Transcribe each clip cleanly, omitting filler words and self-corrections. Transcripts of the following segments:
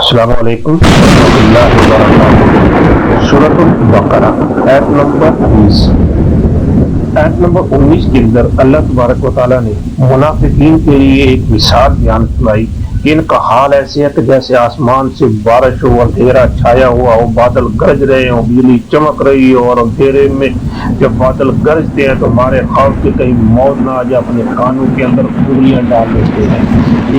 السلام علیکم ورحمۃ اللہ وبرکاتہ۔ سورۃ البقرہ آیت نمبر 20۔ آیت نمبر 19 کے اندر اللہ تبارک و تعالیٰ نے منافقین کے لیے ایک مثال بیان فرمائی کہ ان کا حال ایسے ہے کہ جیسے آسمان سے بارش ہو، اندھیرا چھایا ہوا ہو، بادل گرج رہے ہوں، بجلی چمک رہی ہو، اور اندھیرے میں جب بادل گرجتے ہیں تو ہمارے خوف کے کہیں موت نہ آ جائے، اپنے کانوں کے اندر انگلیاں ڈال لیتے ہیں۔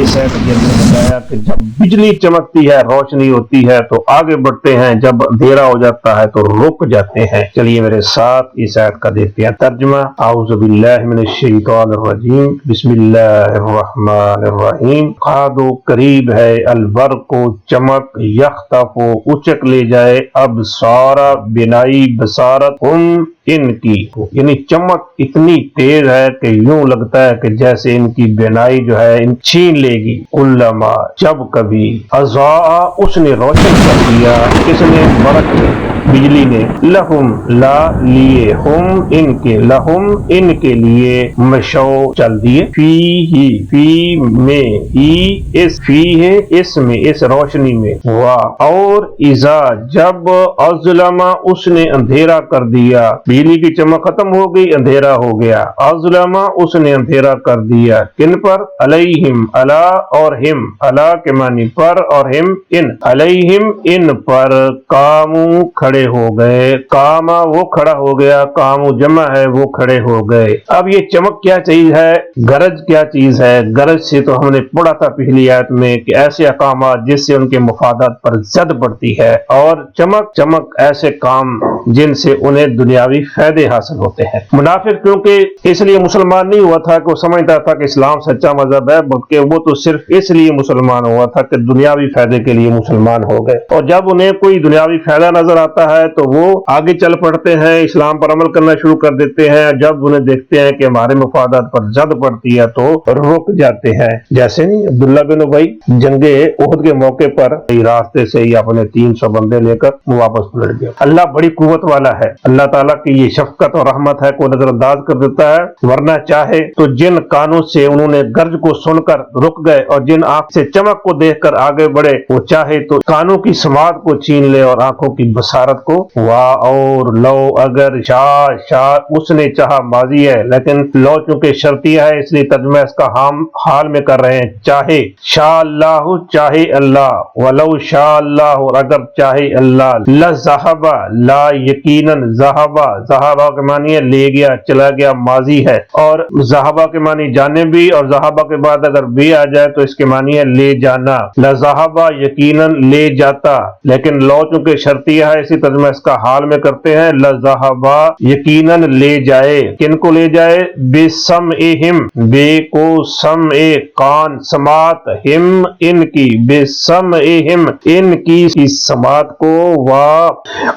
اس آیت کے اندر بتایا کہ جب بجلی چمکتی ہے، روشنی ہوتی ہے تو آگے بڑھتے ہیں، جب اندھیرا ہو جاتا ہے تو رک جاتے ہیں۔ چلیے میرے ساتھ اس آیت کا دیکھتے ہیں ترجمہ۔ اعوذ باللہ من الشیطان الرجیم، بسم اللہ الرحمن الرحیم۔ قادو قریب ہے، البرق چمک، یخطف اچک لے جائے، ابصارا بینائی، بصارت ہم ان کی، یعنی چمک اتنی تیز ہے کہ یوں لگتا ہے کہ جیسے ان کی بینائی جو ہے چھین لے گی۔ علما جب کبھی، اضاء اس نے روشن کر دیا، کس نے؟ برق نے، بجلی نے، لہم لا لیے، ہم ان کے، لہم ان کے لیے، مشو چل دیے، فی ہی، فی میں، ہی اس، فی ہے اس میں، اس روشنی میں، وا اور اذا جب، اظلم اس نے اندھیرا کر دیا، بجلی کی چمک ختم ہو گئی، اندھیرا ہو گیا، اظلم اس نے اندھیرا کر دیا، کن پر؟ علیہم، علا اور ہم، علا کے معنی پر اور ہم ان، علیہم ان پر، قامو کھڑے ہو گئے، قاما وہ کھڑا ہو گیا، قامو جمع ہے وہ کھڑے ہو گئے۔ اب یہ چمک کیا چیز ہے؟ گرج کیا چیز ہے؟ گرج سے تو ہم نے پڑھا تھا پچھلی آیت میں کہ ایسے احکامات جس سے ان کے مفادات پر زد پڑتی ہے، اور چمک ایسے کام جن سے انہیں دنیاوی فائدے حاصل ہوتے ہیں۔ منافق کیونکہ اس لیے مسلمان نہیں ہوا تھا کہ وہ سمجھتا تھا کہ اسلام سچا مذہب ہے، بلکہ وہ تو صرف اس لیے مسلمان ہوا تھا کہ دنیاوی فائدے کے لیے مسلمان ہو گئے، اور جب انہیں کوئی دنیاوی فائدہ نظر آتا ہے تو وہ آگے چل پڑتے ہیں، اسلام پر عمل کرنا شروع کر دیتے ہیں۔ جب انہیں دیکھتے ہیں کہ ہمارے مفادات پر زد پڑتی ہے تو رک جاتے ہیں۔ جیسے نہیں عبداللہ بن ابی جنگ احد کے موقع پر راستے سے ہی اپنے 300 بندے لے کر واپس پلٹ گیا۔ اللہ بڑی قوت والا ہے، اللہ تعالیٰ کی یہ شفقت اور رحمت ہے کو نظر انداز کر دیتا ہے، ورنہ چاہے تو جن کانوں سے انہوں نے گرج کو سن کر رک گئے اور جن آنکھ سے چمک کو دیکھ کر آگے بڑھے، وہ چاہے تو کانوں کی سماعت کو چھین لے اور آنکھوں کی بصارت کو۔ واہ اور لو اگر، شاہ اس نے چاہا ماضی ہے، لیکن لو چونکہ شرطیہ ہے اس لیے ترجمہ اس کا ہم حال میں کر رہے ہیں، چاہے، شاء اللہ چاہے اللہ، ولو شاء اللہ اور اگر چاہے اللہ، لذہب لا یقیناً، ذہبہ کے معنی ہے لے گیا، چلا گیا، ماضی ہے، اور ذہبہ کے معنی جانے بھی، اور ذہبہ کے بعد اگر بھی آ جائے تو اس کے معنی ہے لے جانا، لذہبہ یقیناً لے جاتا، لیکن لو چونکہ شرطیہ ہے اسی ترجمہ اس کا حال میں کرتے ہیں، لذہبہ یقیناً لے جائے، کن کو لے جائے؟ بسمعہم، بے کو سمع کان، سماعت، ہم ان کی، بسمعہم ان کی سماعت کو،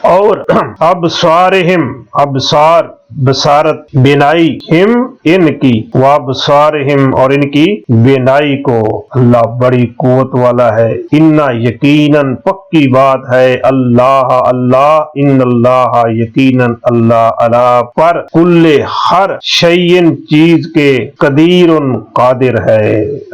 اور ابصارہم ابصار بصارت بینائی، ہم ان کی، وابصارہم اور ان کی بینائی کو۔ اللہ بڑی قوت والا ہے، انا یقیناً پکی بات ہے، اللہ ان اللہ یقیناً اللہ علی پر، کل ہر شیء چیز کے، قدیر قادر ہے،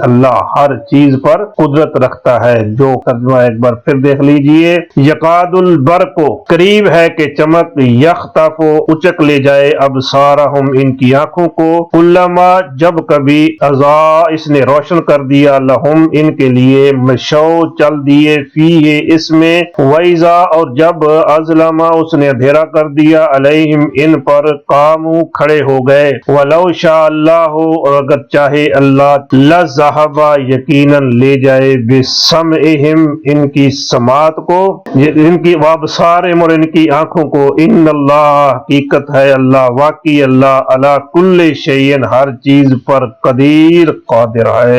اللہ ہر چیز پر قدرت رکھتا ہے۔ جو ترجمہ ایک بار پھر دیکھ لیجئے، یقاد البرق قریب ہے کہ چمک، یخطف اچک لے جائے، ابصارہم ان کی آنکھوں کو، کلما جب کبھی، اضاء اس نے روشن کر دیا، لہم ان کے لیے، مشو چل دیے، فیہ اس میں، وَإِذَا اور جب، اظلم اس نے اندھیرا کر دیا، علیہم ان پر، قامو کھڑے ہو گئے، وَلَوْ شَاءَ اللَّهُ اور اگر چاہے اللہ، لَذَهَبَ یقیناً لے جائے، بِسَمْعِهِمْ ان کی سماعت کو، ان کی، وَأَبْصَارِهِمْ اور ان کی آنکھوں کو، ان اللہ حقیقت ہے اللہ، واقعی اللہ، علی کل شیء ہر چیز پر، قدیر قادر ہے۔